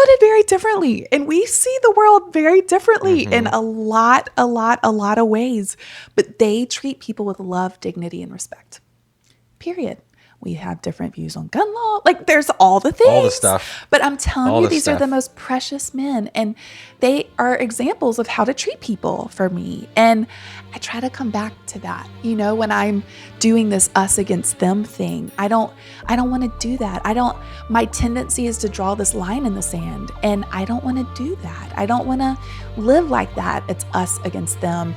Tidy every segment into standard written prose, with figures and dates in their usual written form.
voted very differently, and we see the world very differently in a lot of ways. But they treat people with love, dignity, and respect. Period. We have different views on gun law. Like, there's all the things. All the stuff. But I'm telling All you, the these stuff. are the most precious men. And they are examples of how to treat people for me. And I try to come back to that. You know, when I'm doing this us against them thing, I don't want to do that. My tendency is to draw this line in the sand. And I don't want to do that. I don't want to live like that. It's us against them.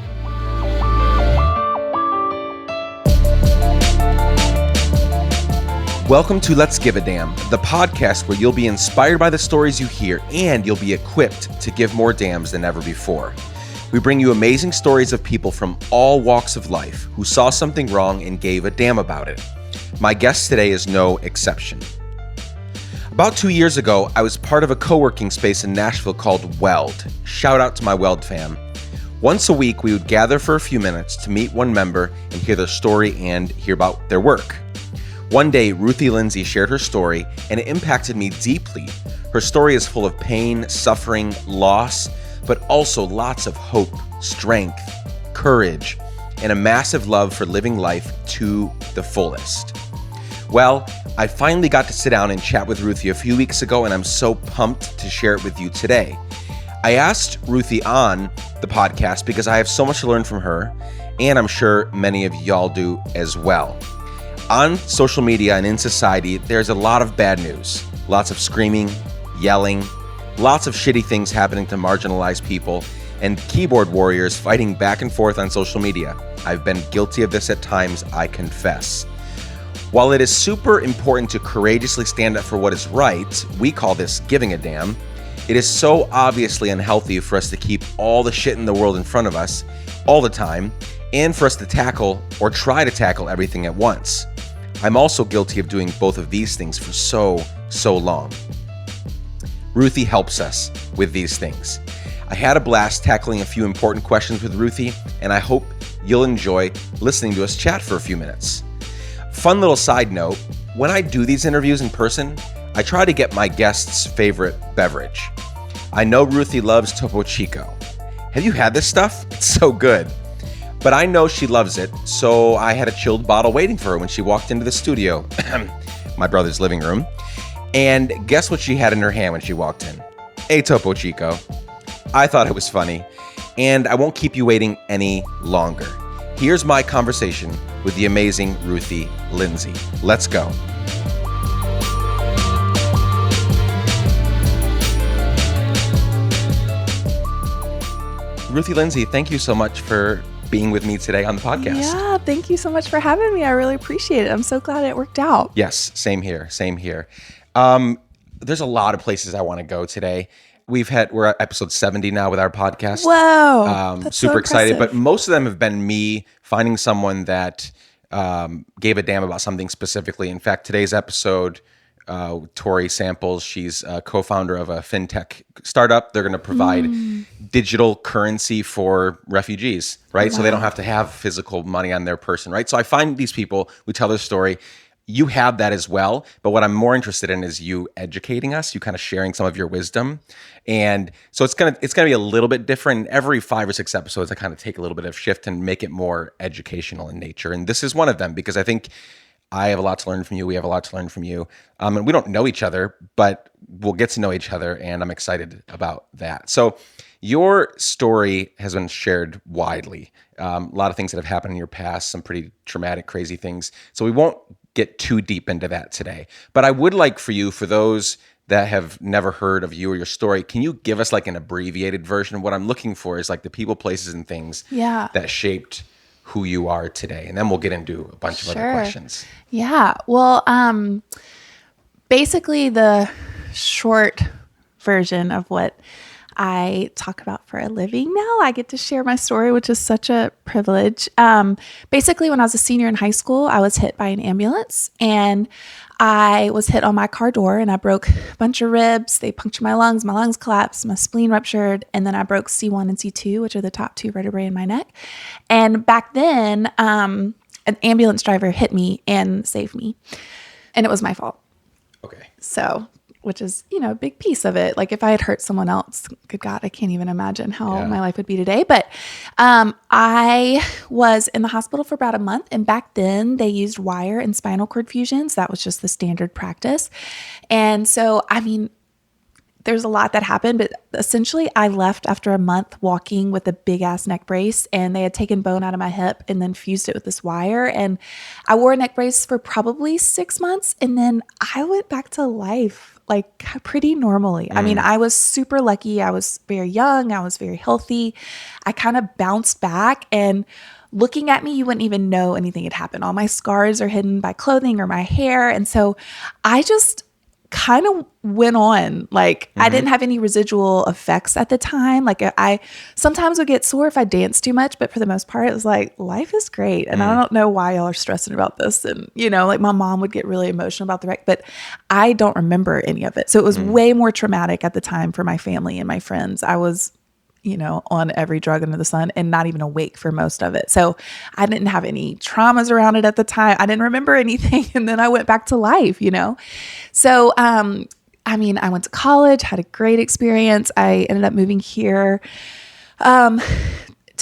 Welcome to Let's Give a Damn, the podcast where you'll be inspired by the stories you hear and you'll be equipped to give more damns than ever before. We bring you amazing stories of people from all walks of life who saw something wrong and gave a damn about it. My guest today is no exception. About 2 years ago, I was part of a co-working space in Nashville called Weld. Shout out to my Weld fam. Once a week, we would gather for a few minutes to meet one member and hear their story and hear about their work. One day, Ruthie Lindsay shared her story, and it impacted me deeply. Her story is full of pain, suffering, loss, but also lots of hope, strength, courage, and a massive love for living life to the fullest. Well, I finally got to sit down and chat with Ruthie a few weeks ago, and I'm so pumped to share it with you today. I asked Ruthie on the podcast because I have so much to learn from her, and I'm sure many of y'all do as well. On social media and in society, there's a lot of bad news. Lots of screaming, yelling, lots of shitty things happening to marginalized people, and keyboard warriors fighting back and forth on social media. I've been guilty of this at times, I confess. While it is super important to courageously stand up for what is right, we call this giving a damn, it is so obviously unhealthy for us to keep all the shit in the world in front of us all the time, and for us to tackle or try to tackle everything at once. I'm also guilty of doing both of these things for so long. Ruthie helps us with these things. I had a blast tackling a few important questions with Ruthie, and I hope you'll enjoy listening to us chat for a few minutes. Fun little side note, when I do these interviews in person, I try to get my guests' favorite beverage. I know Ruthie loves Topo Chico. Have you had this stuff? It's so good. But I know she loves it, so I had a chilled bottle waiting for her when she walked into the studio, my brother's living room. And guess what she had in her hand when she walked in? A Topo Chico. I thought it was funny, and I won't keep you waiting any longer. Here's my conversation with the amazing Ruthie Lindsay. Let's go. Ruthie Lindsay, thank you so much for being with me today on the podcast. Yeah, thank you so much for having me. I really appreciate it. I'm so glad it worked out. Yes, same here. There's a lot of places I want to go today. We're at episode 70 now with our podcast. Whoa, that's super so excited. impressive. But most of them have been me finding someone that gave a damn about something specifically. In fact, today's episode, Tori Samples, she's a co-founder of a fintech startup. They're going to provide digital currency for refugees, right? Wow. So they don't have to have physical money on their person, right? So I find these people, we tell their story. You have that as well, but what I'm more interested in is you educating us, you kind of sharing some of your wisdom. And so it's gonna be a little bit different. Every 5 or 6 episodes, I kind of take a little bit of shift and make it more educational in nature. And this is one of them because I think I have a lot to learn from you. We have a lot to learn from you. And we don't know each other, but we'll get to know each other, and I'm excited about that. So your story has been shared widely. A lot of things that have happened in your past, some pretty traumatic, crazy things. So we won't get too deep into that today. But I would like for you, for those that have never heard of you or your story, can you give us like an abbreviated version? What I'm looking for is like the people, places, and things that shaped who you are today. And then we'll get into a bunch of other questions. Yeah. Well, basically the short version of what I talk about for a living now. I get to share my story, which is such a privilege. Basically, when I was a senior in high school, I was hit by an ambulance, and I was hit on my car door, and I broke a bunch of ribs. They punctured my lungs collapsed, my spleen ruptured, and then I broke C1 and C2, which are the top 2 vertebrae in my neck. And back then, an ambulance driver hit me and saved me, and it was my fault. Okay. So which is, a big piece of it. Like if I had hurt someone else, good God, I can't even imagine how my life would be today. But I was in the hospital for about a month. And back then they used wire and spinal cord fusions. That was just the standard practice. And so, there's a lot that happened, but essentially I left after a month walking with a big ass neck brace, and they had taken bone out of my hip and then fused it with this wire. And I wore a neck brace for probably 6 months. And then I went back to life like pretty normally. I was super lucky. I was very young. I was very healthy. I kind of bounced back, and looking at me, you wouldn't even know anything had happened. All my scars are hidden by clothing or my hair. And so I just kind of went on. Like I didn't have any residual effects at the time. Like I sometimes would get sore if I danced too much, but for the most part, it was like, life is great. And I don't know why y'all are stressing about this. And, like my mom would get really emotional about the wreck, but I don't remember any of it. So it was way more traumatic at the time for my family and my friends. I was on every drug under the sun and not even awake for most of it. So I didn't have any traumas around it at the time. I didn't remember anything. And then I went back to life, So, I went to college, had a great experience. I ended up moving here to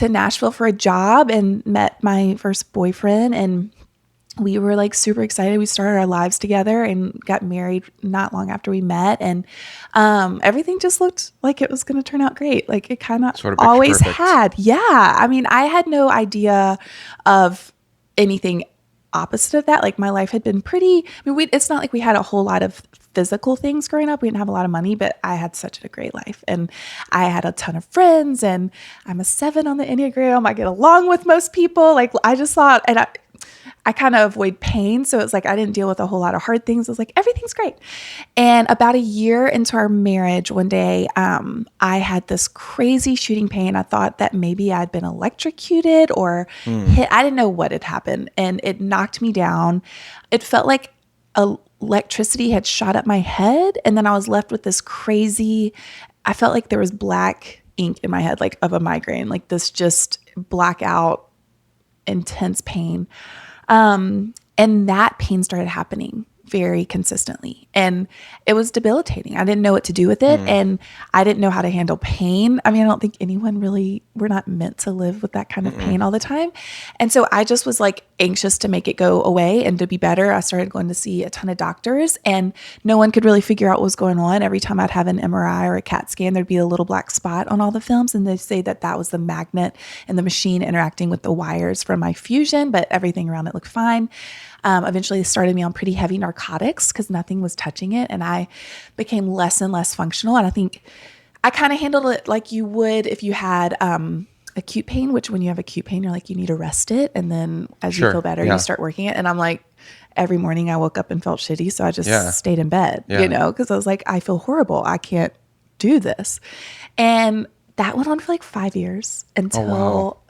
Nashville for a job and met my first boyfriend, and we were like super excited. We started our lives together and got married not long after we met. And everything just looked like it was going to turn out great. Like it kind of always had. Yeah. I had no idea of anything opposite of that. Like my life had been pretty, it's not like we had a whole lot of physical things growing up. We didn't have a lot of money, but I had such a great life, and I had a ton of friends, and I'm a 7 on the Enneagram. I get along with most people. Like I just thought, and I kind of avoid pain. So it's like I didn't deal with a whole lot of hard things. I was like, everything's great. And about a year into our marriage, one day, I had this crazy shooting pain. I thought that maybe I'd been electrocuted or hit. I didn't know what had happened. And it knocked me down. It felt like electricity had shot up my head. And then I was left with this crazy, I felt like there was black ink in my head, like of a migraine, like this just blackout, intense pain. And that pain started happening very consistently, and it was debilitating. I didn't know what to do with it. And I didn't know how to handle pain. I don't think anyone really, we're not meant to live with that kind of pain all the time. And so I just was like anxious to make it go away and to be better. I started going to see a ton of doctors, and no one could really figure out what was going on. Every time I'd have an MRI or a CAT scan, there'd be a little black spot on all the films. And they say that that was the magnet and the machine interacting with the wires from my fusion, but everything around it looked fine. Eventually they started me on pretty heavy narcotics because nothing was touching it. And I became less and less functional. And I think I kind of handled it like you would if you had acute pain, which when you have acute pain, you're like, you need to rest it. And then as you feel better, you start working it. And I'm like, every morning I woke up and felt shitty. So I just stayed in bed, because I was like, I feel horrible. I can't do this. And that went on for like 5 years until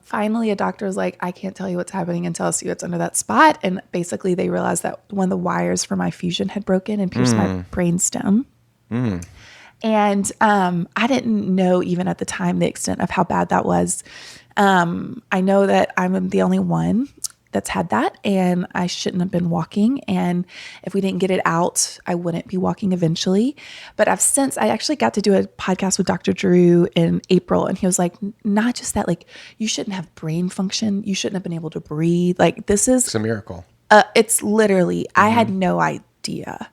finally a doctor was like, I can't tell you what's happening until I see what's under that spot. And basically they realized that one of the wires for my fusion had broken and pierced my brainstem. And I didn't know even at the time the extent of how bad that was. I know that I'm the only one that's had that, and I shouldn't have been walking. And if we didn't get it out, I wouldn't be walking eventually. But I actually got to do a podcast with Dr. Drew in April, and he was like, not just that, like you shouldn't have brain function. You shouldn't have been able to breathe. Like it's a miracle. It's literally, I had no idea.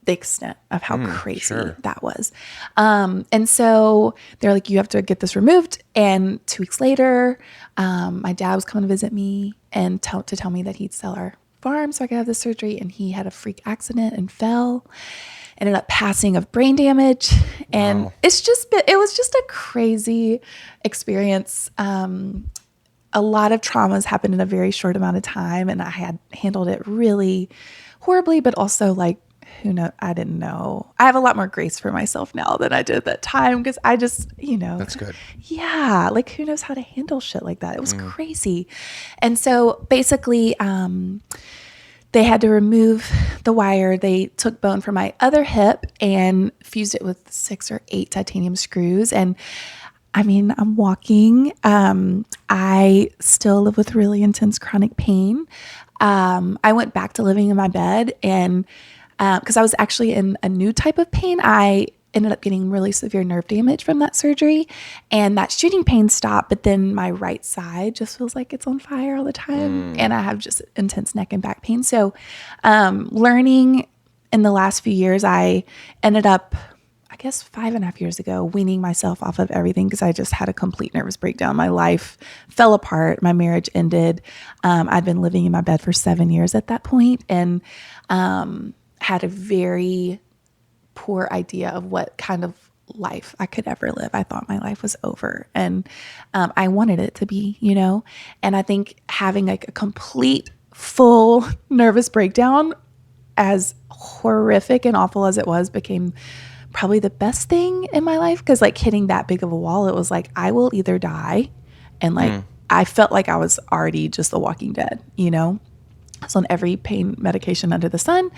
The extent of how crazy that was. And so they're like, you have to get this removed. And 2 weeks later, my dad was coming to visit me and to tell me that he'd sell our farm so I could have the surgery. And he had a freak accident and fell, ended up passing of brain damage. And it was just a crazy experience. A lot of traumas happened in a very short amount of time. And I had handled it really horribly, but also like, who knows? I didn't know. I have a lot more grace for myself now than I did at that time because I just, That's good. Yeah. Like who knows how to handle shit like that? It was crazy. And so basically, they had to remove the wire. They took bone from my other hip and fused it with 6 or 8 titanium screws. And I'm walking. I still live with really intense chronic pain. I went back to living in my bed, and because I was actually in a new type of pain. I ended up getting really severe nerve damage from that surgery, and that shooting pain stopped, but then my right side just feels like it's on fire all the time, and I have just intense neck and back pain. So learning in the last few years, I ended up, I guess 5.5 years ago, weaning myself off of everything because I just had a complete nervous breakdown. My life fell apart. My marriage ended. I'd been living in my bed for 7 years at that point, and had a very poor idea of what kind of life I could ever live. I thought my life was over, and I wanted it to be, and I think having like a complete full nervous breakdown, as horrific and awful as it was, became probably the best thing in my life. Cause like hitting that big of a wall, it was like, I will either die. And like, I felt like I was already just the Walking Dead, I was on every pain medication under the sun.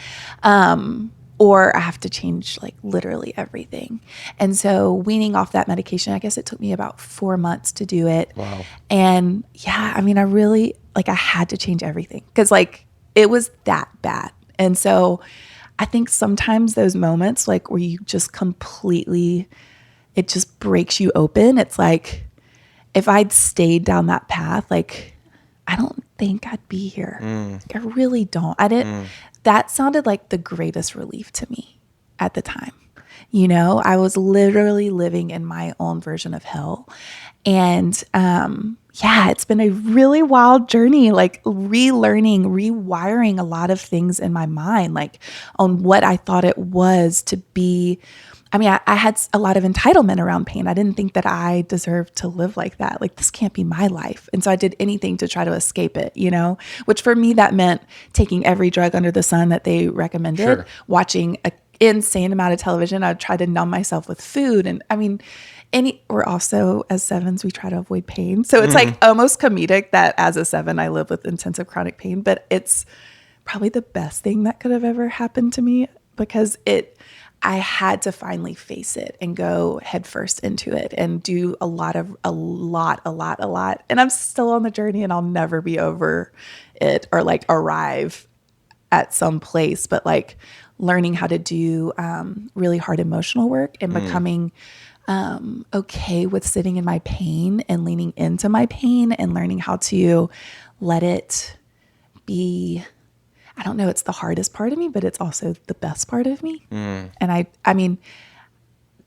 Or I have to change like literally everything. And so weaning off that medication, I guess it took me about 4 months to do it. Wow. And yeah, I mean, I really, like, I had to change everything because like it was that bad. And so I think sometimes those moments like where you just completely, it just breaks you open. It's like, if I'd stayed down that path, like, I don't think I'd be here. Like, I really don't. I didn't, that sounded like the greatest relief to me at the time. I was literally living in my own version of hell. And yeah, it's been a really wild journey, like relearning, rewiring a lot of things in my mind, like on what I thought it was to be. I mean, I had a lot of entitlement around pain. I didn't think that I deserved to live like that. Like, this can't be my life. And so I did anything to try to escape it, which for me, that meant taking every drug under the sun that they recommended, watching an insane amount of television. I'd try to numb myself with food. And I mean, we're also, as sevens, we try to avoid pain. So it's like almost comedic that as a seven, I live with intensive chronic pain, but it's probably the best thing that could have ever happened to me because I had to finally face it and go headfirst into it and do a lot. And I'm still on the journey and I'll never be over it or like arrive at some place, but like learning how to do really hard emotional work and becoming okay with sitting in my pain and leaning into my pain and learning how to let it be. I don't know, it's the hardest part of me, but it's also the best part of me. And I mean,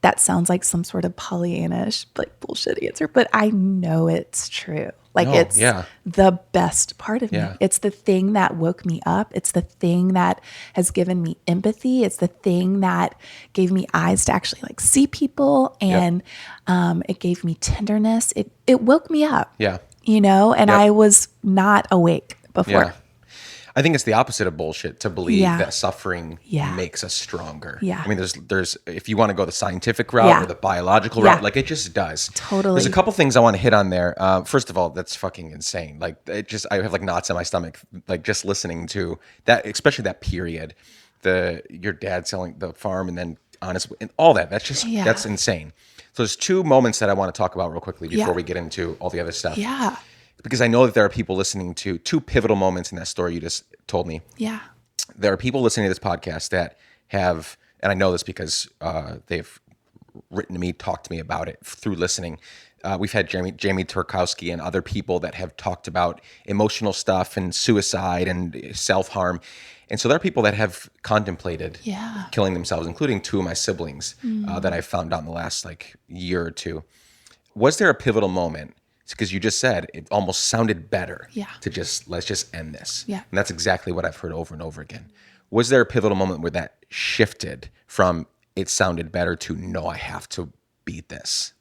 that sounds like some sort of Pollyanna-ish, like bullshit answer, but I know it's true. Like it's the best part of me. It's the thing that woke me up. It's the thing that has given me empathy. It's the thing that gave me eyes to actually like see people. And it gave me tenderness. It woke me up, and I was not awake before. Yeah. I think it's the opposite of bullshit to believe that suffering makes us stronger. Yeah. I mean, there's if you want to go the scientific route or the biological route, like it just does. Totally. There's a couple things I want to hit on there. First of all, that's fucking insane. Like I have like knots in my stomach, like just listening to that, especially that period, your dad selling the farm and then honest and all that. That's just, that's insane. So there's two moments that I want to talk about real quickly before we get into all the other stuff. Yeah. Because I know that there are people listening to two pivotal moments in that story you just told me. Yeah. There are people listening to this podcast that have, and I know this because they've written to me, talked to me about it through listening. We've had Jamie Turkowski and other people that have talked about emotional stuff and suicide and self-harm. And so there are people that have contemplated killing themselves, including two of my siblings that I've found out in the last like year or two. Was there a pivotal moment? Because you just said it almost sounded better to let's just end this. Yeah. And that's exactly what I've heard over and over again. Was there a pivotal moment where that shifted from it sounded better to no, I have to beat this?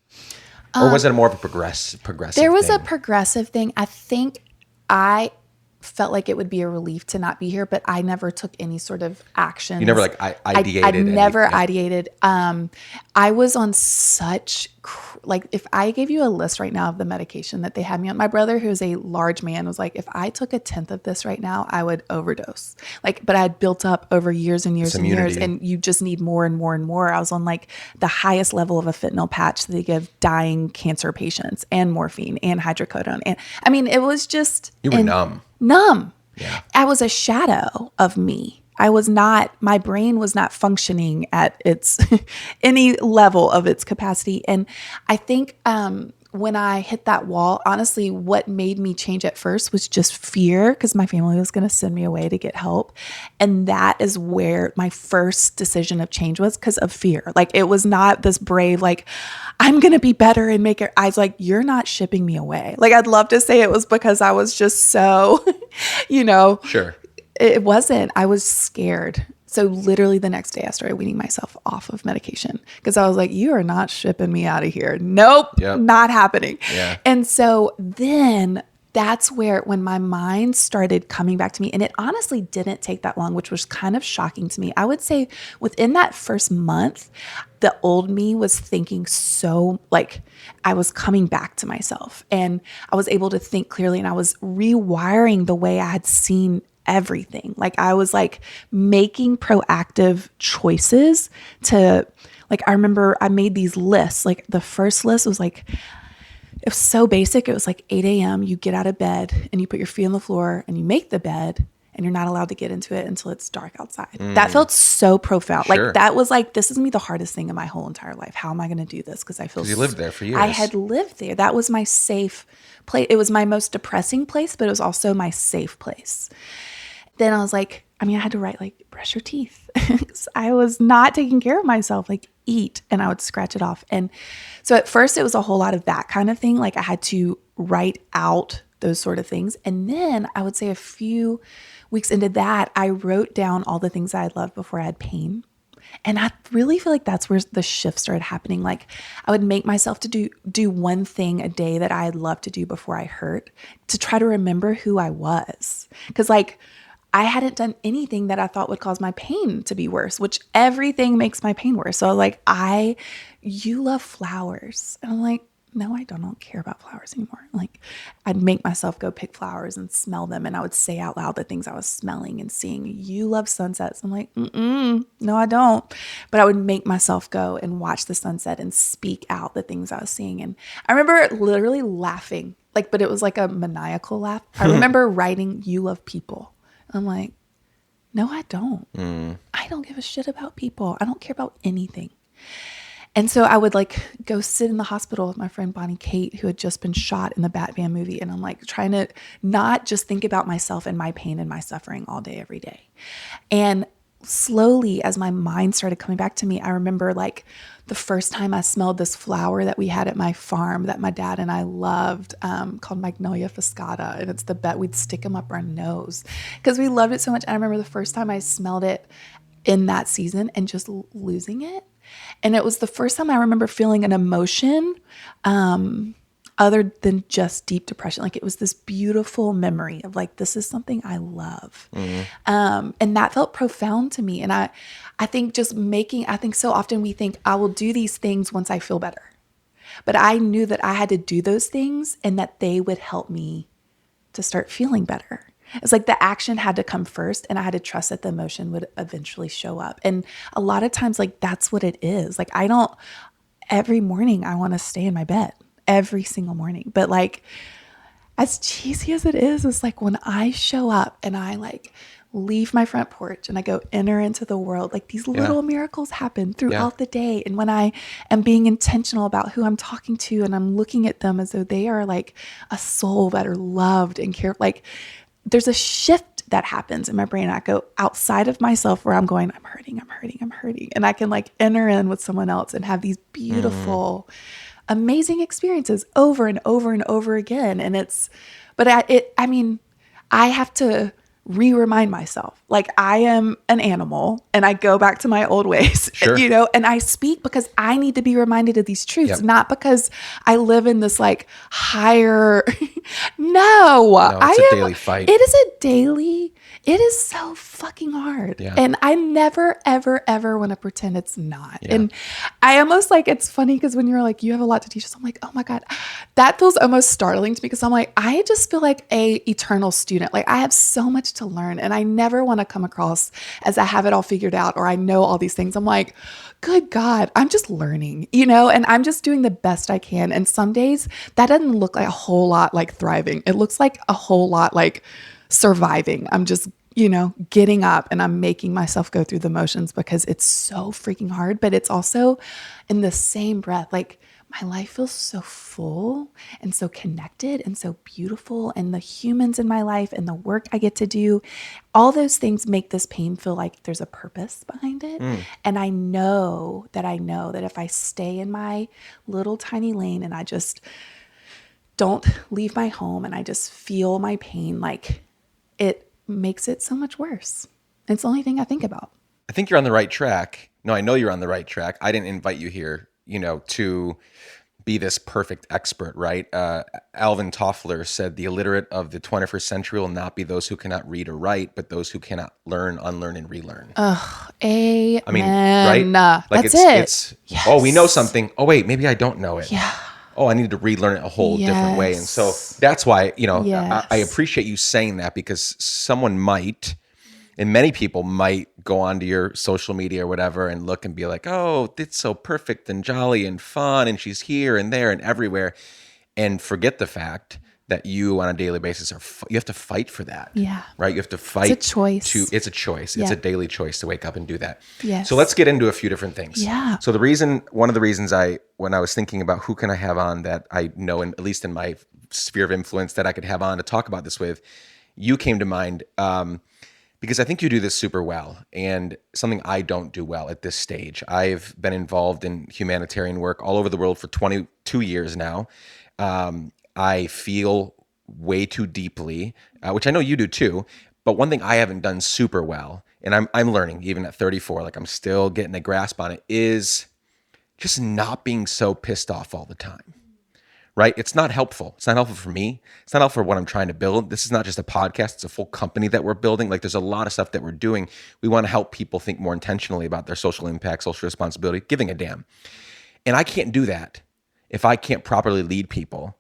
Or was it more of a progressive There was thing? a progressive thing. I think I felt like it would be a relief to not be here, but I never took any sort of action. You never like ideated? I never ideated. I was on such, like if I gave you a list right now of the medication that they had me on, my brother, who's a large man, was like, if I took a 10th of this right now, I would overdose. Like, but I had built up over years and years and years, and you just need more and more and more. I was on like the highest level of a fentanyl patch that they give dying cancer patients, and morphine and hydrocodone. And I mean, it was just... You were numb. Numb. Yeah. I was a shadow of me. My brain was not functioning at its any level of its capacity. And I think when I hit that wall, honestly, what made me change at first was just fear, because my family was going to send me away to get help. And that is where my first decision of change was, because of fear. Like, it was not this brave, like, I'm going to be better and make it. I was like, you're not shipping me away. Like, I'd love to say it was because I was just so, Sure. It wasn't. I was scared. So literally the next day I started weaning myself off of medication, because I was like, you are not shipping me out of here. Nope, Yep. not happening. Yeah. And so then that's when my mind started coming back to me. And it honestly didn't take that long, which was kind of shocking to me. I would say within that first month, the old me was thinking so, like, I was coming back to myself, and I was able to think clearly, and I was rewiring the way I had seen everything. Like, I was like making proactive choices to, like, I remember I made these lists. Like, the first list was like, it was so basic. It was like 8 a.m. You get out of bed and you put your feet on the floor and you make the bed, and you're not allowed to get into it until it's dark outside. That felt so profound. Sure. Like, that was like, this is gonna be the hardest thing in my whole entire life. How am I going to do this? Because I feel You lived there for years. I had lived there. That was my safe place. It was my most depressing place, but it was also my safe place. Then I was like, I had to write, like, brush your teeth. I was not taking care of myself, like, eat, and I would scratch it off. And so at first it was a whole lot of that kind of thing. Like, I had to write out those sort of things. And then I would say a few weeks into that, I wrote down all the things that I loved before I had pain. And I really feel like that's where the shift started happening. Like, I would make myself to do one thing a day that I'd love to do before I hurt, to try to remember who I was. Because, like, I hadn't done anything that I thought would cause my pain to be worse, which everything makes my pain worse. So I was like, you love flowers. And I'm like, no, I don't care about flowers anymore. Like, I'd make myself go pick flowers and smell them. And I would say out loud the things I was smelling and seeing. You love sunsets. I'm like, no, I don't. But I would make myself go and watch the sunset and speak out the things I was seeing. And I remember literally laughing, like, but it was like a maniacal laugh. I remember writing, you love people. I'm like, no, I don't. I don't give a shit about people. I don't care about anything. And so I would, like, go sit in the hospital with my friend Bonnie Kate, who had just been shot in the Batman movie. And I'm like trying to not just think about myself and my pain and my suffering all day, every day. And slowly, as my mind started coming back to me, I remember, like, the first time I smelled this flower that we had at my farm that my dad and I loved, called Magnolia Fuscata. And it's we'd stick them up our nose because we loved it so much. I remember the first time I smelled it in that season and just losing it. And it was the first time I remember feeling an emotion other than just deep depression. Like, it was this beautiful memory of, like, this is something I love. And that felt profound to me. And I think I think so often we think I will do these things once I feel better. But I knew that I had to do those things and that they would help me to start feeling better. It's like the action had to come first, and I had to trust that the emotion would eventually show up. And a lot of times, like, that's what it is. Like, every morning I want to stay in my bed every single morning. But, like, as cheesy as it is, it's like when I show up and I, like, leave my front porch and I go enter into the world, like, these little miracles happen throughout the day. And when I am being intentional about who I'm talking to and I'm looking at them as though they are, like, a soul that are loved and cared, like, there's a shift that happens in my brain. I go outside of myself where I'm going, I'm hurting. And I can, like, enter in with someone else and have these beautiful, amazing experiences over and over and over again. And I have to remind myself, like, I am an animal and I go back to my old ways, and I speak because I need to be reminded of these truths, not because I live in this, like, higher, it's a daily fight. It is a daily, it is so fucking hard. Yeah. And I never, ever, ever want to pretend it's not. Yeah. And I almost, like, it's funny because when you're like, you have a lot to teach us, I'm like, oh my God, that feels almost startling to me because I'm like, I just feel like a eternal student. Like, I have so much to learn and I never want to come across as I have it all figured out or I know all these things. I'm like, good God, I'm just learning, and I'm just doing the best I can. And some days that doesn't look like a whole lot like thriving. It looks like a whole lot like surviving. I'm just, getting up and I'm making myself go through the motions because it's so freaking hard. But it's also in the same breath, like my life feels so full and so connected and so beautiful. And the humans in my life and the work I get to do, all those things make this pain feel like there's a purpose behind it. And I know that if I stay in my little tiny lane and I just don't leave my home and I just feel my pain, like it makes it so much worse. It's the only thing I think about. I think you're on the right track. No, I know you're on the right track. I didn't invite you here, to be this perfect expert, right? Alvin Toffler said the illiterate of the 21st century will not be those who cannot read or write, but those who cannot learn, unlearn, and relearn. Amen. I mean, right? Like That's it. It's oh, we know something. Oh, wait, maybe I don't know it. Yeah. Oh, I need to relearn it a whole different way. And so that's why, Yes. I appreciate you saying that, because someone might, and many people might go onto your social media or whatever and look and be like, oh, it's so perfect and jolly and fun, and she's here and there and everywhere, and forget the fact that you on a daily basis you have to fight for that. Yeah. Right? You have to fight. It's a choice. It's a choice. It's a daily choice to wake up and do that. Yes. So let's get into a few different things. Yeah. So one of the reasons when I was thinking about who can I have on that I know, at least in my sphere of influence, that I could have on to talk about this with, you came to mind, because I think you do this super well, and something I don't do well at this stage. I've been involved in humanitarian work all over the world for 22 years now. I feel way too deeply, which I know you do too. But one thing I haven't done super well, and I'm learning even at 34, like I'm still getting a grasp on it, is just not being so pissed off all the time. Right? It's not helpful. It's not helpful for me. It's not helpful for what I'm trying to build. This is not just a podcast. It's a full company that we're building. Like, there's a lot of stuff that we're doing. We want to help people think more intentionally about their social impact, social responsibility, giving a damn. And I can't do that if I can't properly lead people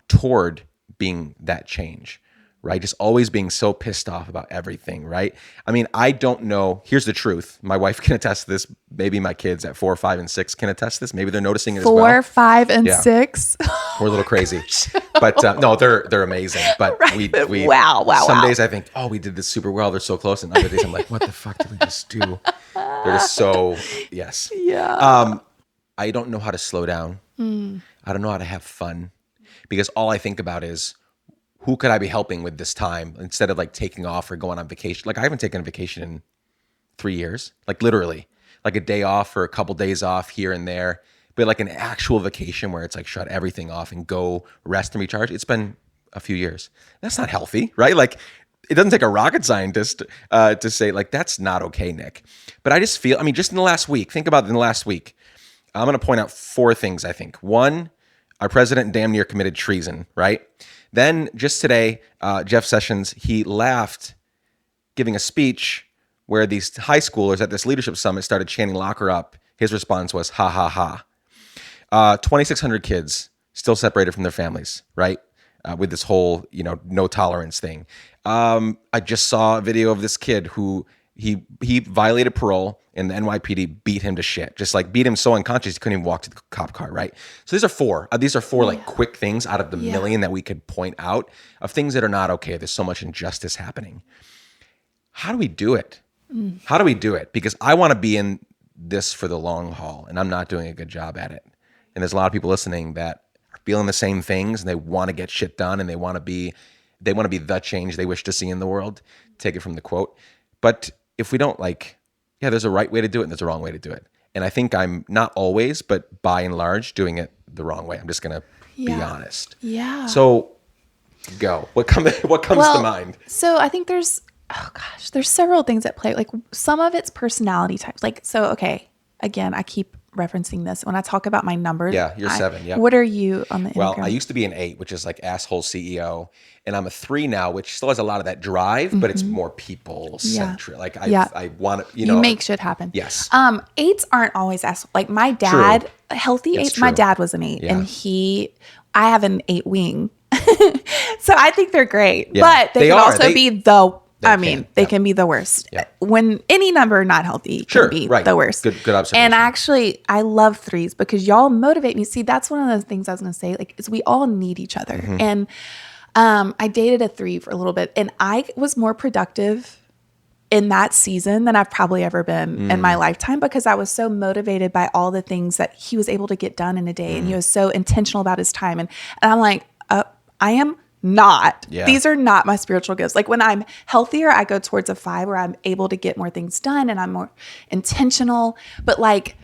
toward being that change, right? Just always being so pissed off about everything, right? I mean, I don't know. Here's the truth. My wife can attest to this. Maybe my kids at 4, 5, and 6 can attest to this. Maybe they're noticing it as well. 4, 5, and 6. We're a little crazy, but no, they're amazing. But Right. we Wow. Some days I think, oh, we did this super well. They're so close, and other days I'm like, what the fuck did we just do? They're just so yes. Yeah. I don't know how to slow down. I don't know how to have fun, because all I think about is, who could I be helping with this time, instead of like taking off or going on vacation. Like, I haven't taken a vacation in 3 years, like literally, like a day off or a couple days off here and there, but like an actual vacation where it's like shut everything off and go rest and recharge. It's been a few years. That's not healthy, right? Like, it doesn't take a rocket scientist to say like, that's not okay, Nick. But I just feel, I mean, just in the last week, think about it, in the last week, I'm going to point out 4 things, I think. 1, our president damn near committed treason, right? Then just today, Jeff Sessions, he laughed giving a speech where these high schoolers at this leadership summit started chanting "lock her up." His response was ha ha ha. 2,600 kids still separated from their families, right? With this whole, no tolerance thing. I just saw a video of this kid who he violated parole, and the NYPD beat him to shit. Just like beat him so unconscious he couldn't even walk to the cop car, right? So these are 4. These are 4 like quick things out of the million that we could point out of things that are not okay. There's so much injustice happening. How do we do it? How do we do it? Because I want to be in this for the long haul, and I'm not doing a good job at it. And there's a lot of people listening that are feeling the same things, and they want to get shit done, and they want to be the change they wish to see in the world. Take it from the quote. But if we don't there's a right way to do it and there's a wrong way to do it. And I think I'm not always, but by and large, doing it the wrong way. I'm just going to be honest. Yeah. So go. What comes to mind? So I think there's several things at play. Like, some of it's personality types. Like, so, okay, again, I keep referencing this when I talk about my numbers. Yeah, you're 7. Yeah. What are you on the Enneagram? Well, I used to be an 8, which is like asshole CEO, and I'm a 3 now, which still has a lot of that drive, but it's more people centric. Like I want to, you make shit happen. Yes. 8s aren't always asshole. Like, my dad, True. healthy It's 8, my true. dad was an 8, Yeah. and I have an 8 wing. So I think they're great, Yeah. but they can are. also be they Yeah. can be the worst. Yeah. When any number not healthy can be the worst. Good observation. And actually, I love 3s because y'all motivate me. See, that's one of the things I was going to say. Like, is we all need each other. Mm-hmm. And I dated a 3 for a little bit, and I was more productive in that season than I've probably ever been in my lifetime, because I was so motivated by all the things that he was able to get done in a day. And he was so intentional about his time. And I'm like, I am not. Yeah. These are not my spiritual gifts. Like when I'm healthier, I go towards a 5 where I'm able to get more things done and I'm more intentional. But like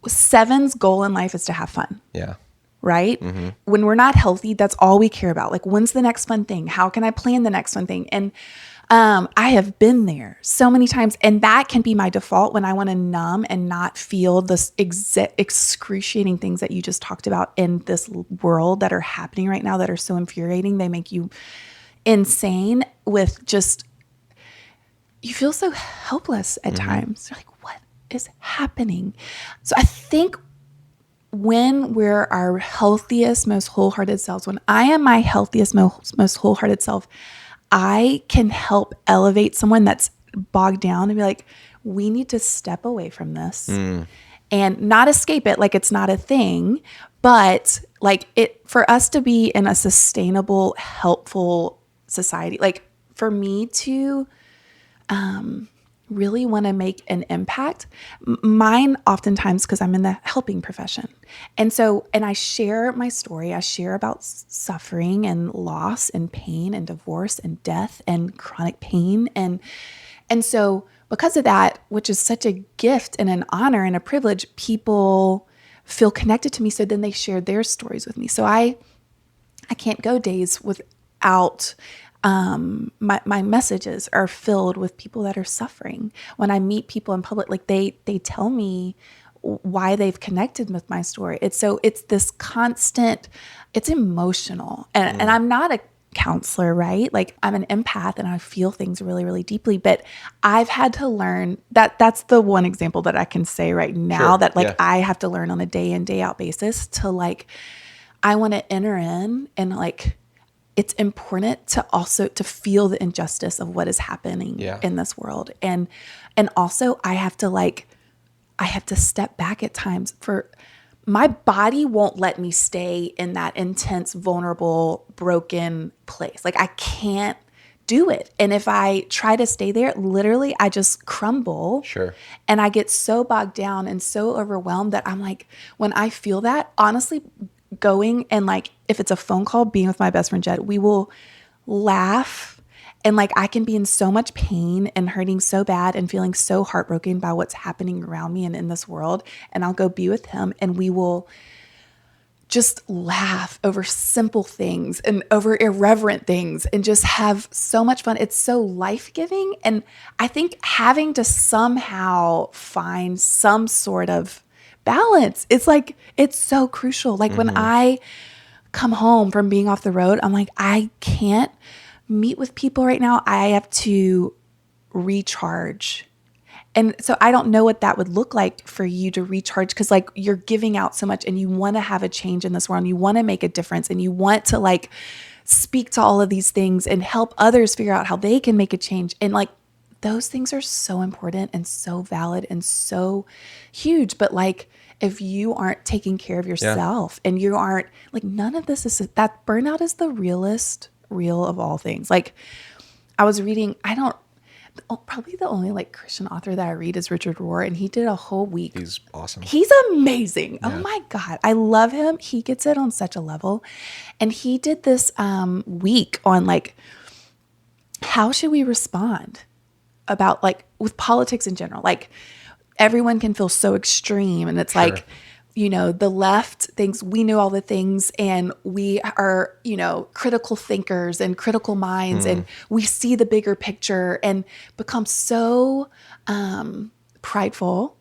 7's goal in life is to have fun. Yeah. Right? When we're not healthy, that's all we care about. Like, when's the next fun thing? How can I plan the next fun thing? And I have been there so many times, and that can be my default when I want to numb and not feel this excruciating things that you just talked about in this world that are happening right now that are so infuriating. They make you insane with just, you feel so helpless at times. You're like, what is happening? So I think when we're our healthiest, most wholehearted selves, when I am my healthiest, most wholehearted self, I can help elevate someone that's bogged down and be like, we need to step away from this and not escape it like it's not a thing, but like it, for us to be in a sustainable, helpful society, like for me to really want to make an impact. Mine oftentimes, because I'm in the helping profession. And so, and I share my story. I share about suffering and loss and pain and divorce and death and chronic pain. And so because of that, which is such a gift and an honor and a privilege, people feel connected to me. So then they share their stories with me. So I can't go days without my messages are filled with people that are suffering. When I meet people in public, like they tell me why they've connected with my story. It's this constant, it's emotional. And I'm not a counselor, right? Like I'm an empath and I feel things really, really deeply, but I've had to learn that's the one example that I can say right now that like I have to learn on a day in, day out basis to like, I want to enter in and like, it's important to also to feel the injustice of what is happening in this world. And also I have to step back at times. For my body won't let me stay in that intense, vulnerable, broken place. Like I can't do it. And if I try to stay there, literally I just crumble. Sure. And I get so bogged down and so overwhelmed that I'm like, when I feel that, honestly, going and like, if it's a phone call, being with my best friend Jed, we will laugh. And like, I can be in so much pain and hurting so bad and feeling so heartbroken by what's happening around me and in this world. And I'll go be with him and we will just laugh over simple things and over irreverent things and just have so much fun. It's so life-giving. And I think having to somehow find some sort of balance, it's like, it's so crucial. Like when I come home from being off the road, I'm like, I can't meet with people right now. I have to recharge. And so I don't know what that would look like for you to recharge, because like you're giving out so much and you want to have a change in this world and you want to make a difference and you want to like speak to all of these things and help others figure out how they can make a change. And like those things are so important and so valid and so huge. But like, if you aren't taking care of yourself and you aren't like, none of this is, that burnout is the real of all things. Like I was reading, probably the only like Christian author that I read is Richard Rohr, and he did a whole week. He's awesome. He's amazing. Yeah. Oh my God. I love him. He gets it on such a level. And he did this week on like, how should we respond about like with politics in general? Like everyone can feel so extreme and it's like, you know, the left thinks we know all the things and we are, you know, critical thinkers and critical minds and we see the bigger picture and become so prideful.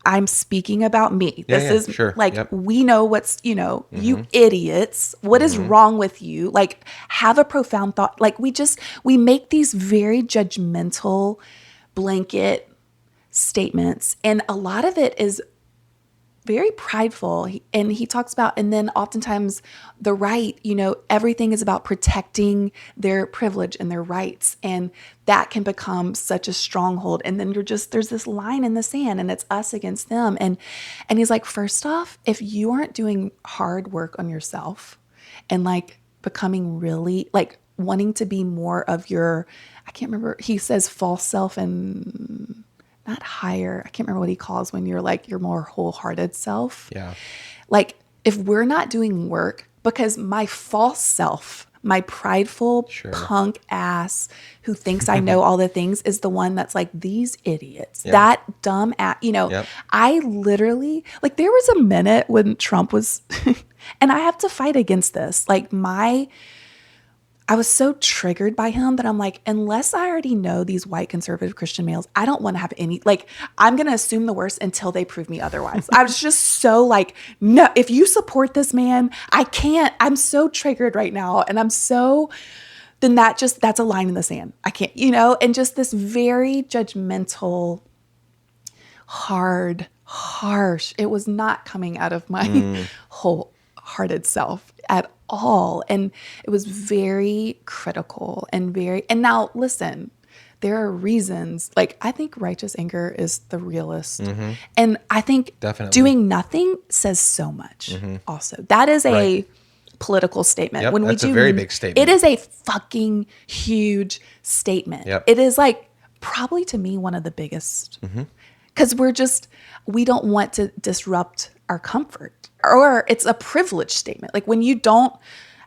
I'm speaking about me. This is like, we know what's, you know, you idiots, what is wrong with you? Like have a profound thought. Like we make these very judgmental blanket statements. And a lot of it is very prideful. And he talks about, and then oftentimes the right, you know, everything is about protecting their privilege and their rights. And that can become such a stronghold. And then there's this line in the sand and it's us against them. And he's like, first off, if you aren't doing hard work on yourself and like becoming really like wanting to be more of your, I can't remember, he says false self and not higher. I can't remember what he calls when you're like your more wholehearted self. Yeah. Like if we're not doing work, because my false self, my prideful punk ass who thinks I know all the things is the one that's like, these idiots, that dumb ass, I literally, like there was a minute when Trump was, and I have to fight against this. Like I was so triggered by him that I'm like, unless I already know these white conservative Christian males, I don't want to have any, like, I'm going to assume the worst until they prove me otherwise. I was just so like, no, if you support this man, I can't, I'm so triggered right now. And that's a line in the sand. I can't, and just this very judgmental, harsh, it was not coming out of my wholehearted self at all. And it was very critical and now listen, there are reasons, like I think righteous anger is the realest. And I think doing nothing says so much also. That is a political statement. When that's a very big statement. It is a fucking huge statement. It is like probably to me one of the biggest, because we don't want to disrupt our comfort. Or it's a privilege statement. Like when you don't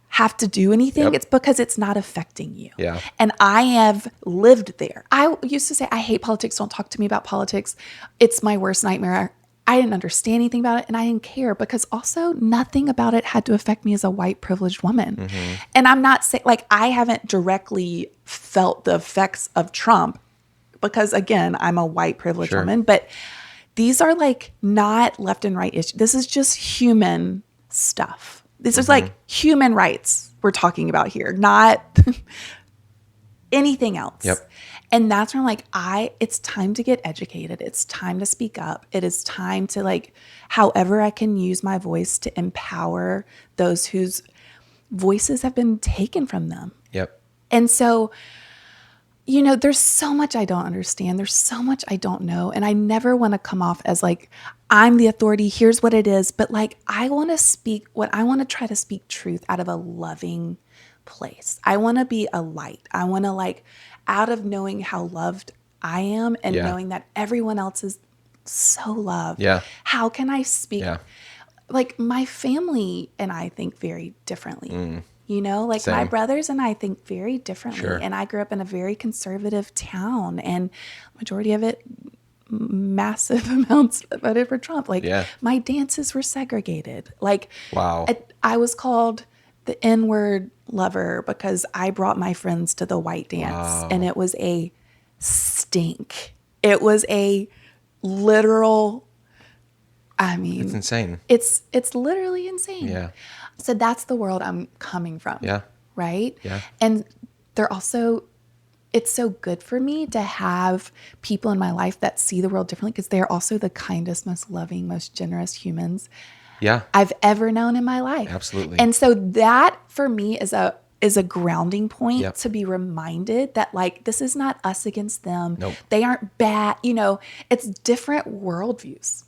have to do anything, it's because it's not affecting you. Yeah. And I have lived there. I used to say, I hate politics. Don't talk to me about politics. It's my worst nightmare. I didn't understand anything about it and I didn't care because also nothing about it had to affect me as a white privileged woman. And I'm not saying, like, I haven't directly felt the effects of Trump because again, I'm a white privileged woman, but these are like not left and right issues. This is just human stuff. This is like human rights we're talking about here, not anything else. And that's when I'm like, it's time to get educated. It's time to speak up. It is time to like, however I can use my voice to empower those whose voices have been taken from them. And so, there's so much I don't understand. There's so much I don't know. And I never want to come off as like, I'm the authority. Here's what it is. But like, I want to try to speak truth out of a loving place. I want to be a light. I want to like, out of knowing how loved I am and knowing that everyone else is so loved. How can I speak? Like my family and I think very differently. Like Same. my brothers and I think very differently. And I grew up in a very conservative town and majority of it, massive amounts voted for Trump. Like my dances were segregated. Like I was called the N-word lover because I brought my friends to the white dance and it was a stink. It was a literal, it's insane. It's literally insane. So that's the world I'm coming from. Right? And they're also, it's so good for me to have people in my life that see the world differently because they're also the kindest, most loving, most generous humans I've ever known in my life. Absolutely. And so that for me is a grounding point to be reminded that like, this is not us against them. They aren't bad. It's different worldviews.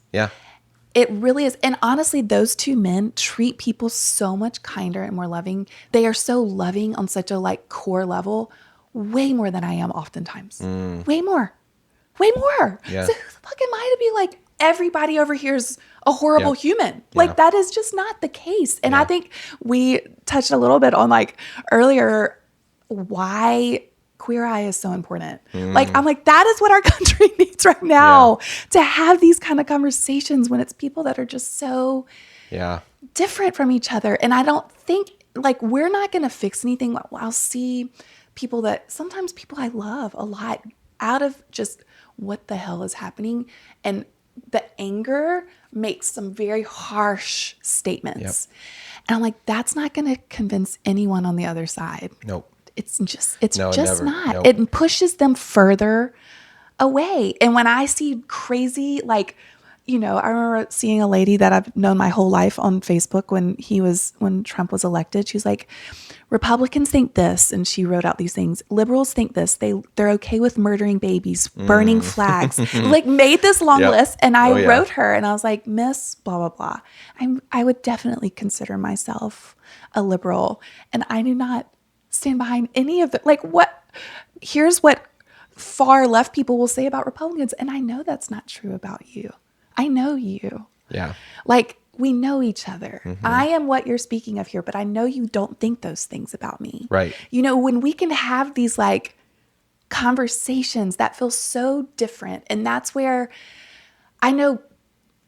It really is. And honestly, those two men treat people so much kinder and more loving. They are so loving on such a like core level, way more than I am oftentimes. Way more. So who the fuck am I to be like, everybody over here is a horrible human? Like that is just not the case. And I think we touched a little bit on like earlier, why Queer Eye is so important. Like, I'm like, that is what our country needs right now to have these kind of conversations when it's people that are just so different from each other. And I don't think like, we're not going to fix anything. I'll see sometimes people I love a lot out of just what the hell is happening. And the anger makes some very harsh statements. And I'm like, that's not going to convince anyone on the other side. It's just not. It pushes them further away. And when I see crazy, like, I remember seeing a lady that I've known my whole life on Facebook when Trump was elected. She was like, Republicans think this, and she wrote out these things. Liberals think this. They're okay with murdering babies, burning flags. Like made this long list, and I wrote her, and I was like, Miss blah blah blah. I would definitely consider myself a liberal, and I do not stand behind any of the here's what far left people will say about Republicans, and I know that's not true about you. I know you. Yeah. Like we know each other. I am what you're speaking of here, but I know you don't think those things about me. Right. When we can have these like conversations that feel so different, and that's where I know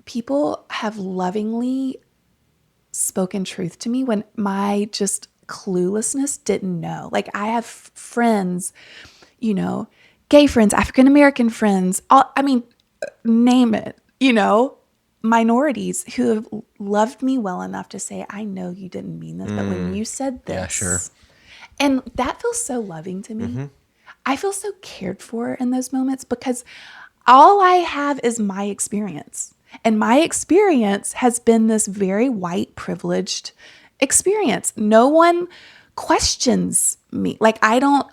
people have lovingly spoken truth to me when my just cluelessness didn't know. Like I have friends, gay friends, African-American friends, name it, minorities who have loved me well enough to say, I know you didn't mean this, but when you said this, yeah, sure. And that feels so loving to me. I feel so cared for in those moments because all I have is my experience. And my experience has been this very white, privileged experience. No one questions me. Like I don't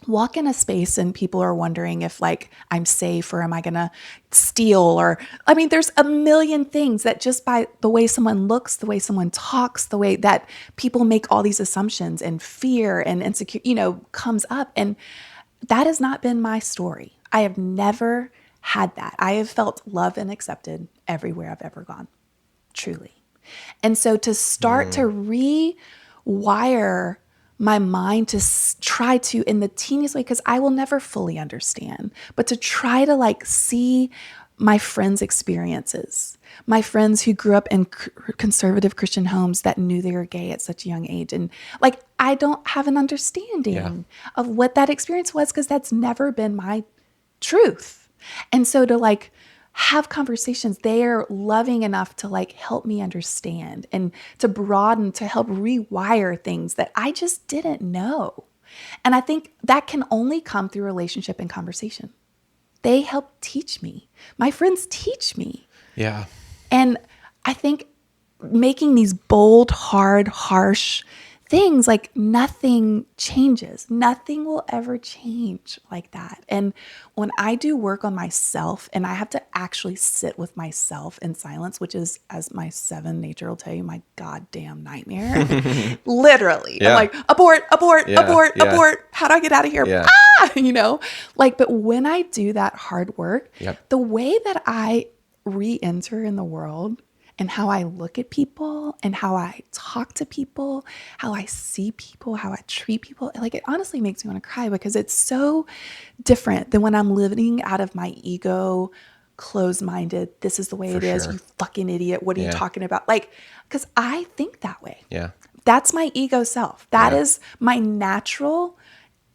walk in a space and people are wondering if like I'm safe or am I going to steal or there's a million things that just by the way someone looks, the way someone talks, the way that people make all these assumptions and fear and insecure, comes up. And that has not been my story. I have never had that. I have felt loved and accepted everywhere I've ever gone, truly. And so to start to rewire my mind to try to, in the teeniest way, because I will never fully understand, but to try to like see my friends' experiences, my friends who grew up in conservative Christian homes that knew they were gay at such a young age. And like, I don't have an understanding of what that experience was because that's never been my truth. And so to like have conversations, they are loving enough to like help me understand and to broaden, to help rewire things that I just didn't know. And I think that can only come through relationship and conversation. They help teach me. My friends teach me. Yeah. And I think making these bold, hard, harsh things, like nothing changes. Nothing will ever change like that. And when I do work on myself and I have to actually sit with myself in silence, which is, as my 7 nature will tell you, my goddamn nightmare. Literally. Yeah. I'm like, abort. How do I get out of here? Yeah. But when I do that hard work, the way that I re-enter in the world and how I look at people and how I talk to people, how I see people, how I treat people, like it honestly makes me want to cry because it's so different than when I'm living out of my ego, closed-minded, this is the way it is, you fucking idiot, what are you talking about? Like, because I think that way. Yeah. That's my ego self. That is my natural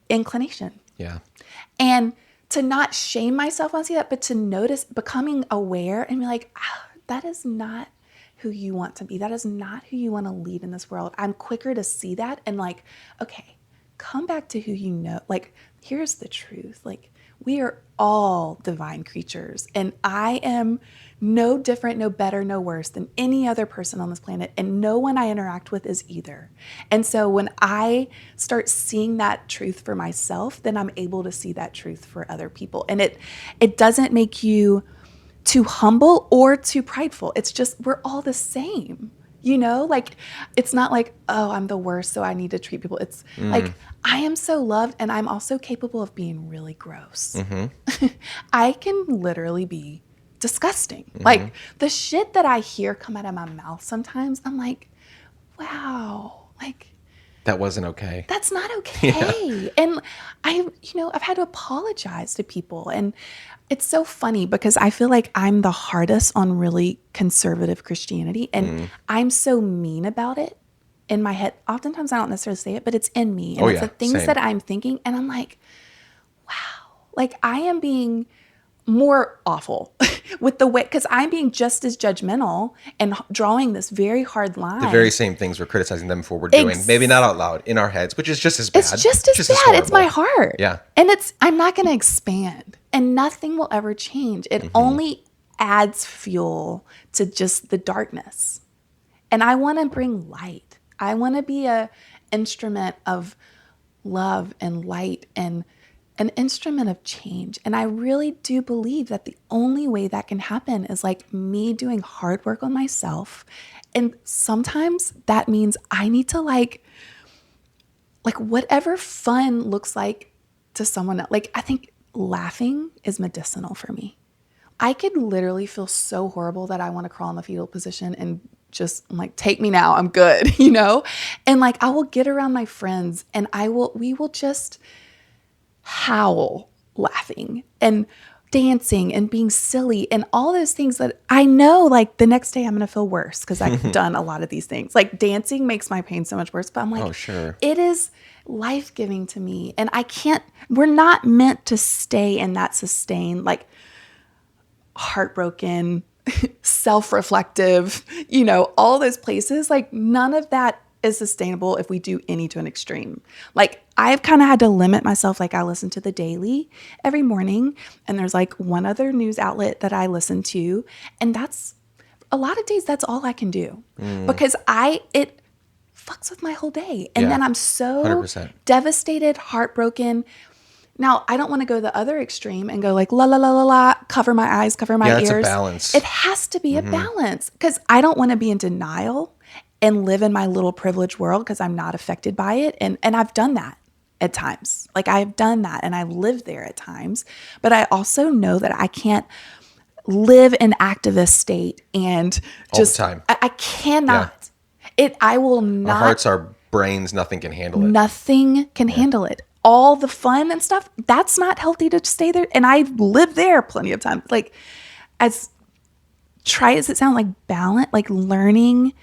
inclination. Yeah. And to not shame myself when I see that, but to notice, becoming aware and be like, that is not who you want to be. That is not who you want to lead in this world. I'm quicker to see that and like, okay, come back to who you know. Like, here's the truth. Like, we are all divine creatures. And I am no different, no better, no worse than any other person on this planet. And no one I interact with is either. And so when I start seeing that truth for myself, then I'm able to see that truth for other people. And it doesn't make you too humble or too prideful. It's just, we're all the same, like it's not like, oh, I'm the worst, so I need to treat people. It's like, I am so loved and I'm also capable of being really gross. I can literally be disgusting. Like the shit that I hear come out of my mouth sometimes, I'm like, wow, like that wasn't okay. That's not okay. And I've had to apologize to people. And it's so funny because I feel like I'm the hardest on really conservative Christianity. And I'm so mean about it in my head. Oftentimes I don't necessarily say it, but it's in me. And it's the things that I'm thinking. And I'm like, wow, like I am being more awful with the way, because I'm being just as judgmental and drawing this very hard line. The very same things we're criticizing them for we're doing. Maybe not out loud, in our heads, which is just as bad. It's just as bad. It's my heart. Yeah. And I'm not going to expand and nothing will ever change. It only adds fuel to just the darkness. And I want to bring light. I want to be a instrument of love and light and an instrument of change. And I really do believe that the only way that can happen is like me doing hard work on myself. And sometimes that means I need to like whatever fun looks like to someone else. Like I think laughing is medicinal for me. I could literally feel so horrible that I want to crawl in the fetal position and just like, take me now, I'm good, you know? And like, I will get around my friends and we will just howl laughing and dancing and being silly and all those things that I know like the next day I'm going to feel worse because I've done a lot of these things. Like dancing makes my pain so much worse, but I'm like, oh, sure. It is life-giving to me. And we're not meant to stay in that sustained, like heartbroken, self-reflective, you know, all those places. Like none of that is sustainable if we do any to an extreme. Like I've kind of had to limit myself. Like I listen to the Daily every morning and there's like one other news outlet that I listen to. And that's a lot of days, that's all I can do because it fucks with my whole day. And then I'm so 100%. devastated, heartbroken. Now, I don't want to go the other extreme and go like, la, la, la, la, la, cover my eyes, cover my ears. It's a balance. It has to be a balance because I don't want to be in denial and live in my little privileged world because I'm not affected by it. And I've done that at times. Like I've done that and I've lived there at times. But I also know that I can't live in activist state and just all the time. I cannot. I will not. Our hearts, our brains, nothing can handle it. Nothing can handle it. All the fun and stuff, that's not healthy to stay there. And I lived there plenty of times. Like as try as it sounds, like balance, like learning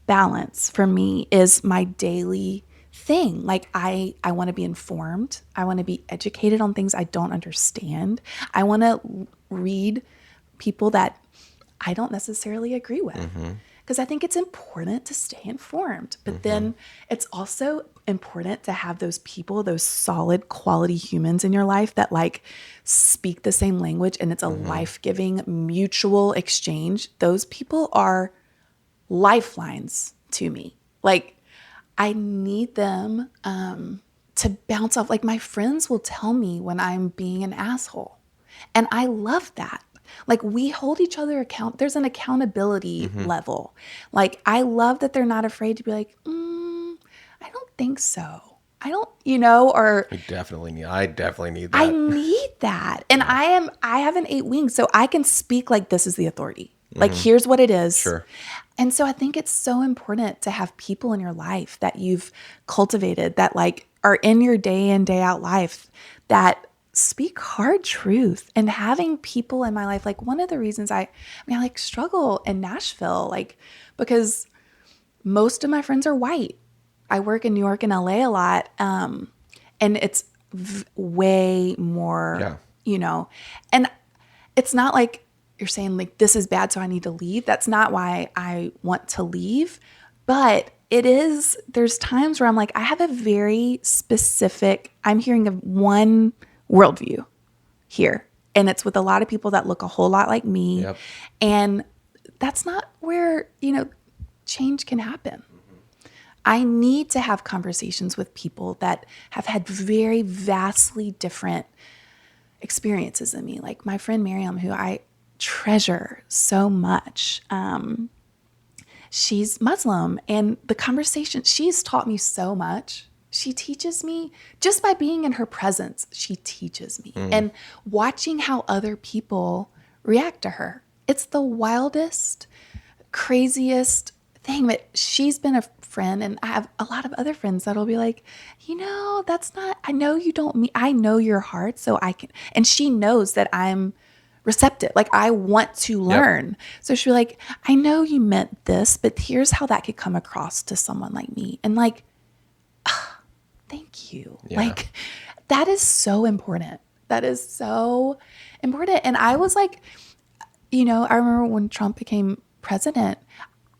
balance for me is my daily thing. Like I want to be informed. I want to be educated on things I don't understand. I want to read people that I don't necessarily agree with because I think it's important to stay informed. But then it's also important to have those people, those solid quality humans in your life that like speak the same language and it's a life-giving mutual exchange. Those people are lifelines to me. Like I need them to bounce off. Like my friends will tell me when I'm being an asshole. And I love that. Like we hold each other account. There's an accountability level. Like I love that they're not afraid to be like, I don't think so. I don't, you know, or I definitely need that. I need that. And I have an 8 wings, so I can speak like this is the authority. Like here's what it is. Sure. And so I think it's so important to have people in your life that you've cultivated that like are in your day in, day out life that speak hard truth. And having people in my life, like one of the reasons I like struggle in Nashville, like because most of my friends are white. I work in New York and LA a lot. And it's way more, you know, and it's not like you're saying like, this is bad, so I need to leave. That's not why I want to leave. But there's times where I'm like, I have a very specific, I'm hearing of one worldview here. And it's with a lot of people that look a whole lot like me. Yep. And that's not where, you know, change can happen. I need to have conversations with people that have had very vastly different experiences than me. Like my friend Miriam, who I treasure so much. She's Muslim, and the conversation, she's taught me so much. She teaches me just by being in her presence. She teaches me and watching how other people react to her. It's the wildest, craziest thing. But she's been a friend, and I have a lot of other friends that'll be like, you know, that's not, I know you don't mean, I know your heart, so I can, and she knows that I'm receptive. Like I want to learn. Yep. So she'll be like, I know you meant this, but here's how that could come across to someone like me. And like, thank you. Yeah. Like that is so important. That is so important. And I was like, you know, I remember when Trump became president,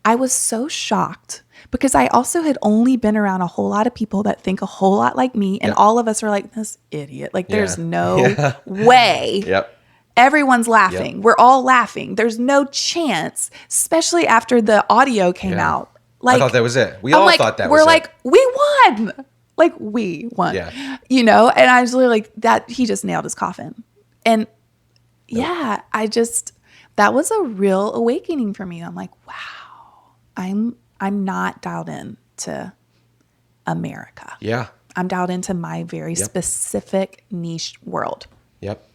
I was so shocked because I also had only been around a whole lot of people that think a whole lot like me. And all of us are like, this idiot. Like there's no way. Yep. Everyone's laughing. We're all laughing. There's no chance, especially after the audio came out. I thought that was it. We all thought that was it. We're like, we won. Like, we won. Yeah. You know? And I was literally like, that he just nailed his coffin. And yeah, that was a real awakening for me. I'm like, wow, I'm not dialed in to America. Yeah. I'm dialed into my very specific niche world. Yep.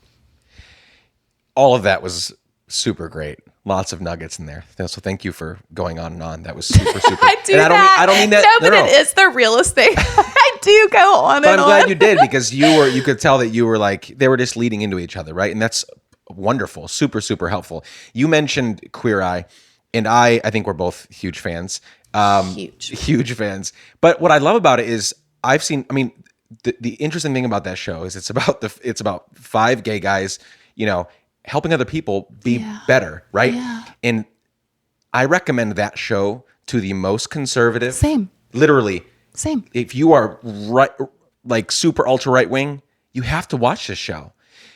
All of that was super great. Lots of nuggets in there. So thank you for going on and on. That was super. I do and that. I don't mean that. No, but it is the realest thing. I do go on but and I'm on. glad you did, because you could tell that you were like, they were just leading into each other, right? And that's wonderful. Super, super helpful. You mentioned Queer Eye, and I think we're both huge fans. Huge fans. But what I love about it is the interesting thing about that show is it's about 5 gay guys, helping other people be better, right? Yeah. And I recommend that show to the most conservative. Same. Literally. Same. If you are right, like super ultra right wing, you have to watch this show,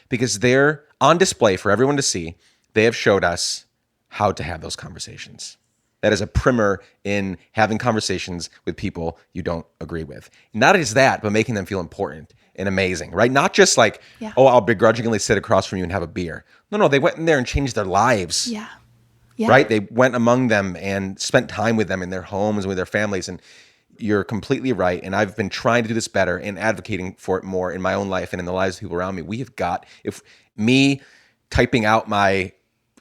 because they're on display for everyone to see. They have showed us how to have those conversations. That is a primer in having conversations with people you don't agree with. Not just that, but making them feel important and amazing, right? Not just like, oh, I'll begrudgingly sit across from you and have a beer. No, they went in there and changed their lives. Yeah. Right? They went among them and spent time with them in their homes and with their families. And you're completely right. And I've been trying to do this better and advocating for it more in my own life and in the lives of people around me. We have got, if me typing out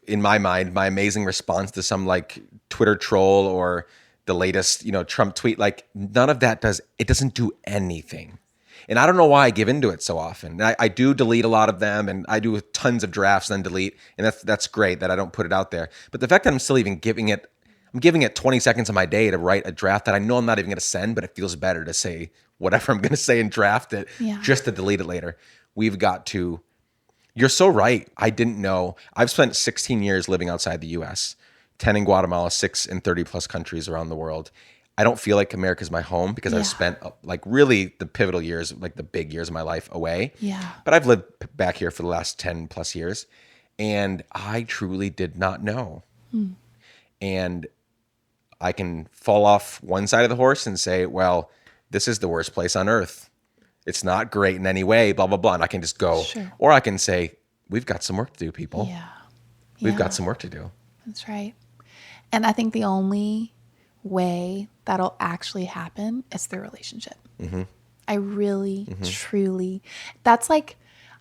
in my mind, my amazing response to some like Twitter troll or the latest, Trump tweet, like none of that doesn't do anything. And I don't know why I give into it so often. And I do delete a lot of them, and I do tons of drafts and then delete. And that's great that I don't put it out there. But the fact that I'm still even giving it 20 seconds of my day to write a draft that I know I'm not even going to send, but it feels better to say whatever I'm going to say and draft it just to delete it later. We've got to, you're so right. I didn't know. I've spent 16 years living outside the US, 10 in Guatemala, 6 in 30 plus countries around the world. I don't feel like America's my home, because I've spent like really the pivotal years, like the big years of my life away. Yeah. But I've lived back here for the last 10 plus years, and I truly did not know. And I can fall off one side of the horse and say, well, this is the worst place on earth. It's not great in any way, blah, blah, blah. And I can just go. Sure. Or I can say, we've got some work to do, people. Yeah. We've got some work to do. That's right. And I think the only way that'll actually happen is through relationship. I really, truly, that's like,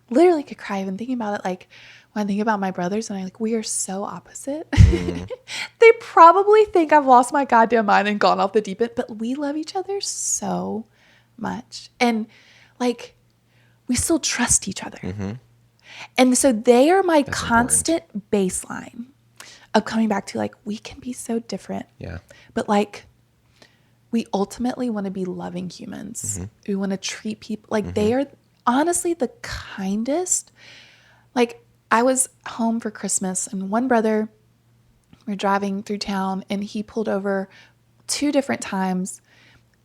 literally could cry even thinking about it. Like when I think about my brothers and we are so opposite. They probably think I've lost my goddamn mind and gone off the deep end, but we love each other so much. And like, we still trust each other. And so they are my constant baseline of coming back to like, we can be so different. Yeah. But like, we ultimately want to be loving humans. We want to treat people like they are honestly the kindest. Like I was home for Christmas and one brother, we're driving through town and he pulled over 2 different times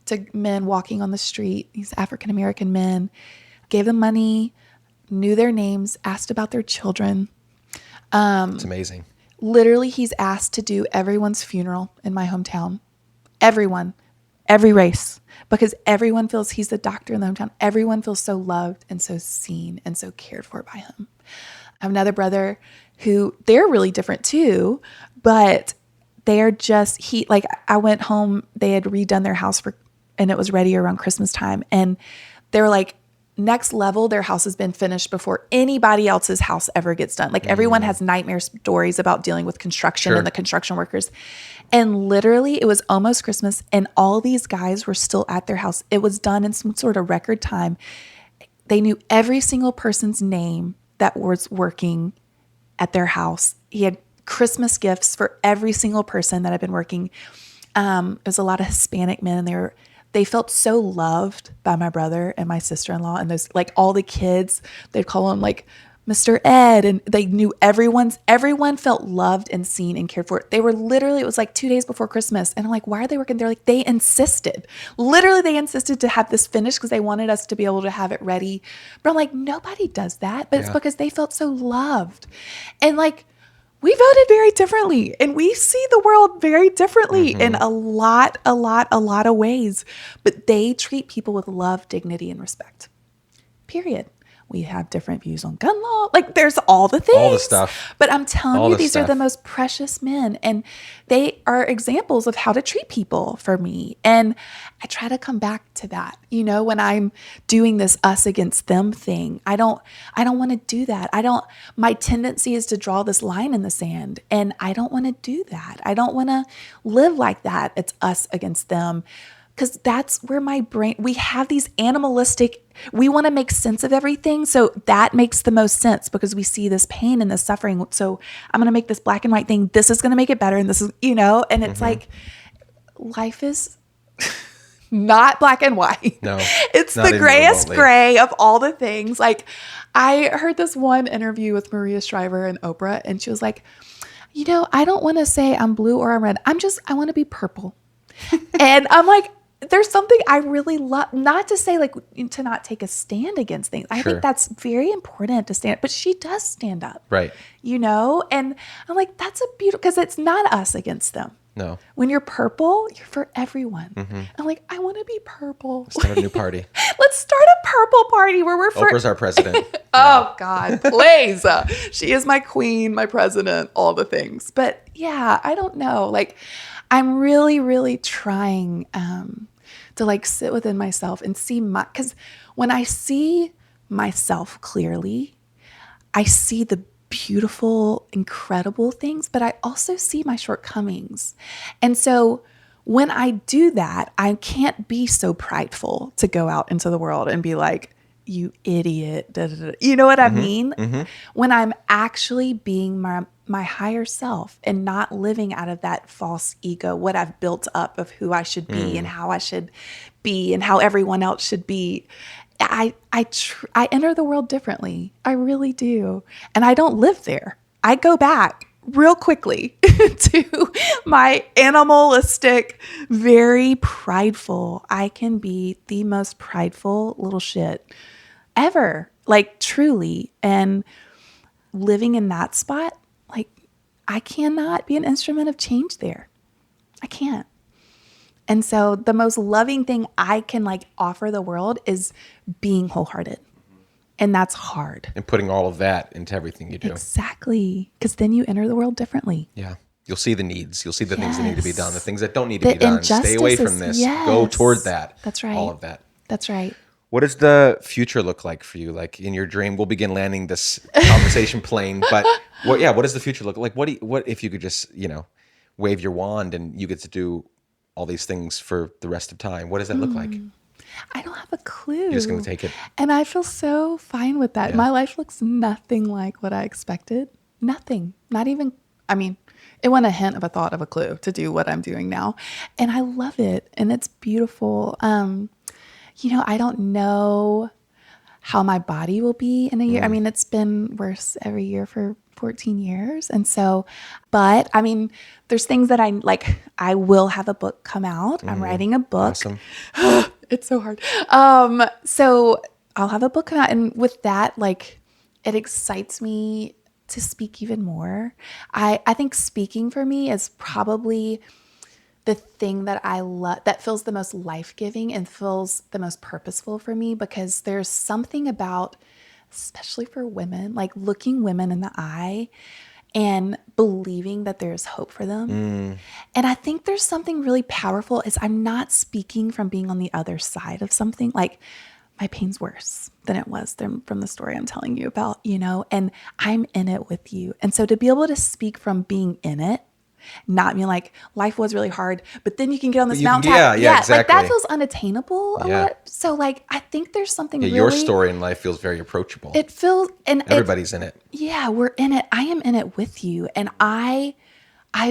to men walking on the street. These African-American men, gave them money, knew their names, asked about their children. It's amazing. Literally, he's asked to do everyone's funeral in my hometown. Everyone, every race, because everyone feels he's the doctor in the hometown. Everyone feels so loved and so seen and so cared for by him. I have another brother who they're really different too, but they are just, I went home, they had redone their house and it was ready around Christmas time. And they were like, next level, their house has been finished before anybody else's house ever gets done. Like everyone has nightmare stories about dealing with construction and the construction workers. And literally it was almost Christmas and all these guys were still at their house. It was done in some sort of record time. They knew every single person's name that was working at their house. He had Christmas gifts for every single person that had been working. It was a lot of Hispanic men, and they felt so loved by my brother and my sister-in-law and those, like all the kids, they'd call them like Mr. Ed, and they knew everyone felt loved and seen and cared for. They were literally, it was like 2 days before Christmas. And I'm like, why are they working? They're like, they insisted to have this finished because they wanted us to be able to have it ready. But I'm like, nobody does that. But it's because they felt so loved. And like, we voted very differently and we see the world very differently in a lot of ways. But they treat people with love, dignity, and respect. Period. We have different views on gun law. Like there's all the things. All the stuff. But I'm telling All you, the these are stuff. the most precious men. And they are examples of how to treat people for me. And I try to come back to that. You know, when I'm doing this us against them thing, I don't want to do that. My tendency is to draw this line in the sand. And I don't want to do that. I don't want to live like that. It's us against them. Because that's where we have these animalistic, we want to make sense of everything. So that makes the most sense because we see this pain and this suffering. So I'm going to make this black and white thing. This is going to make it better. And this is, and it's like, life is not black and white. No. It's not the even grayest remotely. gray of all the things. Like I heard this one interview with Maria Shriver and Oprah, and she was like, I don't want to say I'm blue or I'm red. I want to be purple. And I'm like, there's something I really love, not to say like to not take a stand against things. I think that's very important to stand, but she does stand up, Right. and I'm like, that's a beautiful, because it's not us against them. No. When you're purple, you're for everyone. I'm like, I want to be purple. Start a new party. Let's start a purple party where we're for Oprah's our president. Oh God, please. She is my queen, my president, all the things. But yeah, I don't know. Like I'm really, really trying to like sit within myself and see because when I see myself clearly, I see the beautiful, incredible things, but I also see my shortcomings. And so when I do that, I can't be so prideful to go out into the world and be like, you idiot. Da, da, da. You know what I mean? When I'm actually being my higher self and not living out of that false ego, what I've built up of who I should be and how I should be and how everyone else should be. I enter the world differently. I really do. And I don't live there. I go back real quickly to my animalistic, very prideful. I can be the most prideful little shit ever, like truly. And living in that spot, like I cannot be an instrument of change there. I can't. And so the most loving thing I can like offer the world is being wholehearted. And that's hard. And putting all of that into everything you do. Exactly. Because then you enter the world differently. Yeah. You'll see the needs. You'll see the things that need to be done, the Yes. things that don't need to be done. Stay away from this. Yes. Go toward that. That's right. All of that. That's right. What does the future look like for you? Like in your dream, we'll begin landing this conversation plane. But what does the future look like? What if you could just, wave your wand and you get to do all these things for the rest of time? What does that look like? I don't have a clue. You're just going to take it. And I feel so fine with that. Yeah. My life looks nothing like what I expected. Nothing. Not even, it wasn't a hint of a thought of a clue to do what I'm doing now. And I love it. And it's beautiful. I don't know how my body will be in a year. It's been worse every year for 14 years. And so, but there's things that I will have a book come out. I'm writing a book. Awesome. It's so hard. So I'll have a book come out. And with that, it excites me to speak even more. I think speaking for me is probably the thing that I love, that feels the most life-giving and feels the most purposeful for me, because there's something about, especially for women, looking women in the eye and believing that there's hope for them. And I think there's something really powerful is I'm not speaking from being on the other side of something. My pain's worse than it was from the story I'm telling you about, and I'm in it with you. And so to be able to speak from being in it, not being life was really hard, but then you can get on this mountaintop. Yeah, exactly. That feels unattainable a lot. So I think there's something really. Your story in life feels very approachable. It feels, and everybody's in it. Yeah, we're in it. I am in it with you. And I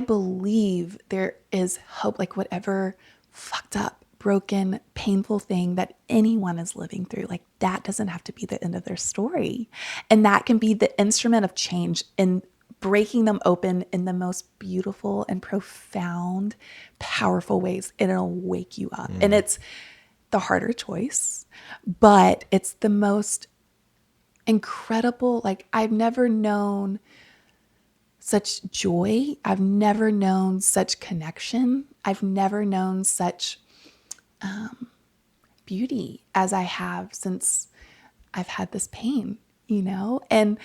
believe there is hope, whatever fucked up, broken, painful thing that anyone is living through. Like that doesn't have to be the end of their story. And that can be the instrument of change in breaking them open in the most beautiful and profound, powerful ways. And it'll wake you up. And it's the harder choice, but it's the most incredible. Like I've never known such joy. I've never known such connection. I've never known such beauty as I have since I've had this pain, you know? And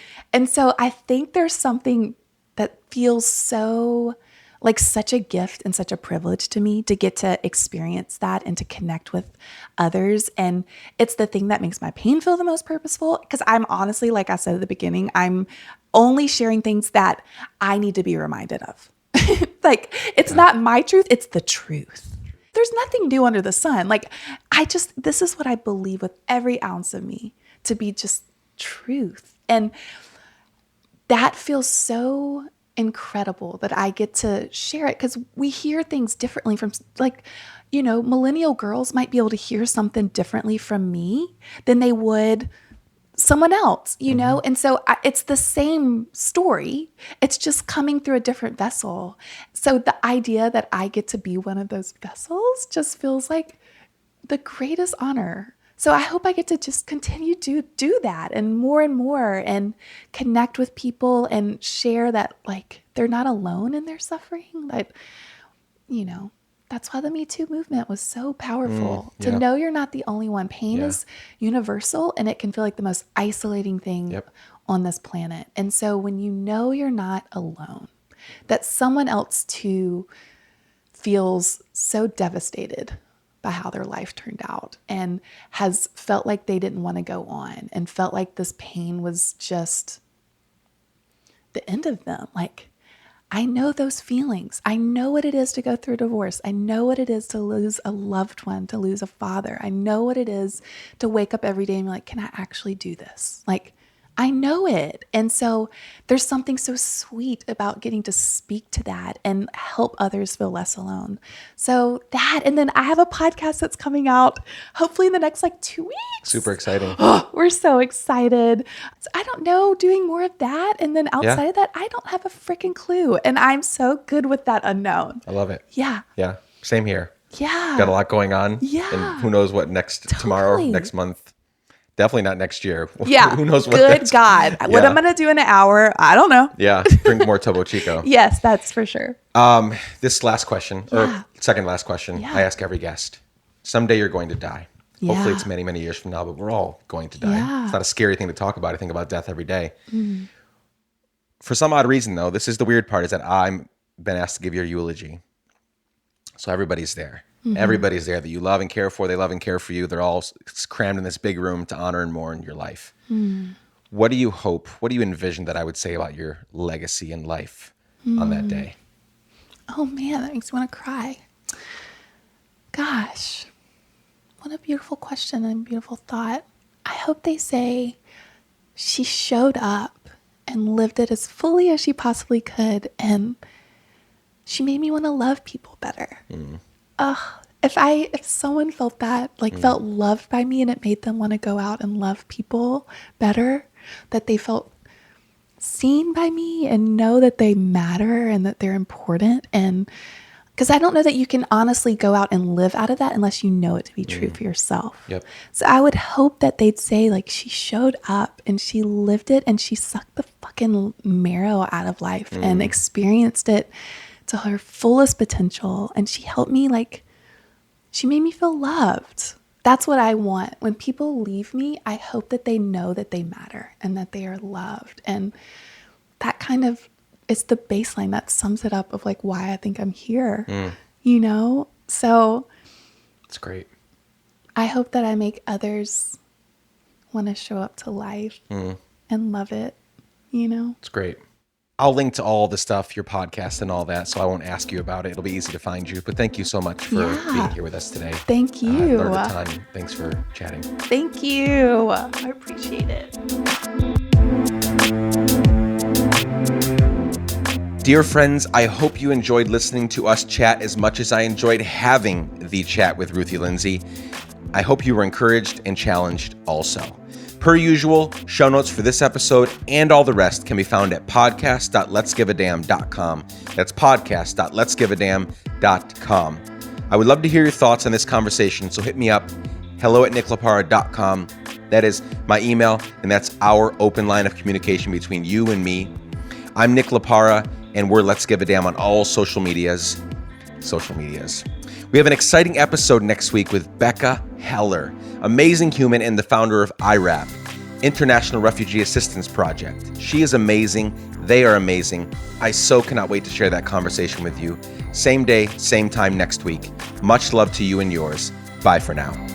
so I think there's something that feels so like such a gift and such a privilege to me to get to experience that and to connect with others. And it's the thing that makes my pain feel the most purposeful, because I'm honestly, like I said at the beginning, I'm only sharing things that I need to be reminded of. Like it's not my truth, it's the truth. There's nothing new under the sun. Like this is what I believe with every ounce of me to be just truth. And that feels so incredible that I get to share it, because we hear things differently from, like, you know, millennial girls might be able to hear something differently from me than they would someone else, you know? And so it's the same story. It's just coming through a different vessel. So the idea that I get to be one of those vessels just feels like the greatest honor. So I hope I get to just continue to do that and more and connect with people and share that, like, they're not alone in their suffering. Like, you know, that's why the Me Too movement was so powerful. To know you're not the only one. Pain is universal, and it can feel like the most isolating thing on this planet. And so when you know you're not alone, that someone else too feels so devastated by how their life turned out and has felt like they didn't want to go on and felt like this pain was just the end of them. Like, I know those feelings. I know what it is to go through a divorce. I know what it is to lose a loved one, to lose a father. I know what it is to wake up every day and be like, can I actually do this? Like, I know it. And so there's something so sweet about getting to speak to that and help others feel less alone. So that, and then I have a podcast that's coming out hopefully in the next 2 weeks. Super exciting. Oh, we're so excited. So I don't know, doing more of that. And then outside of that, I don't have a freaking clue. And I'm so good with that unknown. I love it. Yeah. Yeah. Same here. Yeah. Got a lot going on. Yeah. And who knows what tomorrow, next month. Definitely not next year. Yeah. Who knows what Good God. Yeah. What I'm going to do in an hour, I don't know. Yeah. Drink more Topo Chico. Yes, that's for sure. This last question, or second last question, I ask every guest. Someday you're going to die. Yeah. Hopefully it's many, many years from now, but we're all going to die. Yeah. It's not a scary thing to talk about. I think about death every day. For some odd reason, though, this is the weird part, is that I've been asked to give your eulogy. So everybody's there. Everybody's there that you love and care for. They love and care for you. They're all crammed in this big room to honor and mourn your life. What do you hope? What do you envision that I would say about your legacy in life on that day? Oh man, that makes me want to cry. Gosh, what a beautiful question and beautiful thought. I hope they say she showed up and lived it as fully as she possibly could, and she made me want to love people better. If someone felt that, felt loved by me, and it made them want to go out and love people better, that they felt seen by me and know that they matter and that they're important. And because I don't know that you can honestly go out and live out of that unless you know it to be true for yourself. Yep. So I would hope that they'd say, she showed up and she lived it and she sucked the fucking marrow out of life and experienced it to her fullest potential. And she helped me, she made me feel loved. That's what I want. When people leave me, I hope that they know that they matter and that they are loved. And that kind of is the baseline that sums it up of why I think I'm here, you know? So it's great. I hope that I make others want to show up to life and love it, you know? It's great. I'll link to all the stuff, your podcast and all that, so I won't ask you about it. It'll be easy to find you. But thank you so much for being here with us today. Thank you. I learned a ton. Thanks for chatting. Thank you. I appreciate it. Dear friends, I hope you enjoyed listening to us chat as much as I enjoyed having the chat with Ruthie Lindsay. I hope you were encouraged and challenged also. Per usual, show notes for this episode and all the rest can be found at podcast.letsgiveadamn.com. That's podcast.letsgiveadamn.com. I would love to hear your thoughts on this conversation, so hit me up, hello@nicklapara.com. That is my email, and that's our open line of communication between you and me. I'm Nick Lapara, and we're Let's Give a Damn on all social medias. We have an exciting episode next week with Becca Heller, amazing human and the founder of IRAP, International Refugee Assistance Project. She is amazing. They are amazing. I so cannot wait to share that conversation with you. Same day, same time next week. Much love to you and yours. Bye for now.